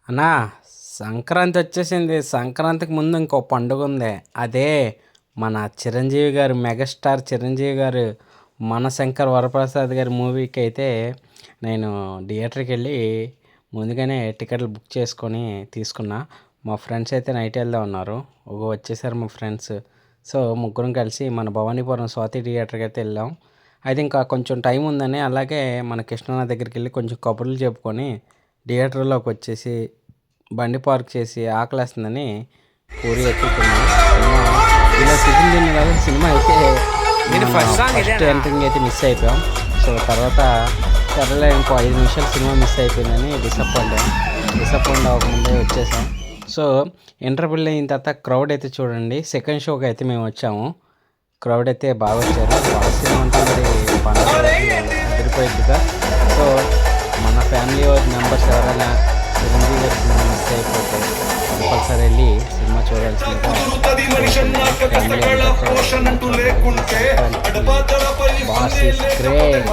అన్నా, సంక్రాంతి వచ్చేసింది. సంక్రాంతికి ముందు ఇంకో పండుగ ఉంది. అదే మన చిరంజీవి గారు, మెగాస్టార్ చిరంజీవి గారు, మనశంకర్ వరప్రసాద్ గారి మూవీకి అయితే నేను థియేటర్కి వెళ్ళి ముందుగానే టికెట్లు బుక్ చేసుకొని తీసుకున్నా. మా ఫ్రెండ్స్ అయితే నైట్ వెళ్దాం ఉన్నారు. వచ్చేసారు మా ఫ్రెండ్స్. సో ముగ్గురం కలిసి మన భవానీపురం స్వాతి థియేటర్కి అయితే వెళ్ళాం. అయితే ఇంకా కొంచెం టైం ఉందని అలాగే మన కృష్ణన్న దగ్గరికి వెళ్ళి కొంచెం కబుర్లు చెప్పుకొని థియేటర్లోకి వచ్చేసి బండి పార్క్ చేసి ఆకలేస్తుందని పూరి ఎక్కుతున్నాను. ఇలా టిఫిన్ తిన్న కదా సినిమా అయితే ఫస్ట్ ఎంట్రింగ్ అయితే మిస్ అయిపోయాం. సో తర్వాత సరేలే ఇంకో 5 నిమిషాలు సినిమా మిస్ అయిపోయిందని డిసప్పాయింట్ అవ్వకముందే వచ్చేసాం. సో ఇంటర్వెల్ అయిన తర్వాత క్రౌడ్ అయితే చూడండి. సెకండ్ షోకి అయితే మేము వచ్చాము. క్రౌడ్ అయితే బాగా వచ్చారు. బాగా సినిమా అంటే మరి పండుగ అదిరిపోయిందిగా. సో మన ఫ్యామిలీ మెంబర్స్ ఎవరైనా చిరంజీవి గారి సినిమా మిస్ అయిపోతే కంపల్సరీ వెళ్ళి సినిమా చూడాల్సిందిగా బాస్ ఈస్ గ్రేట్.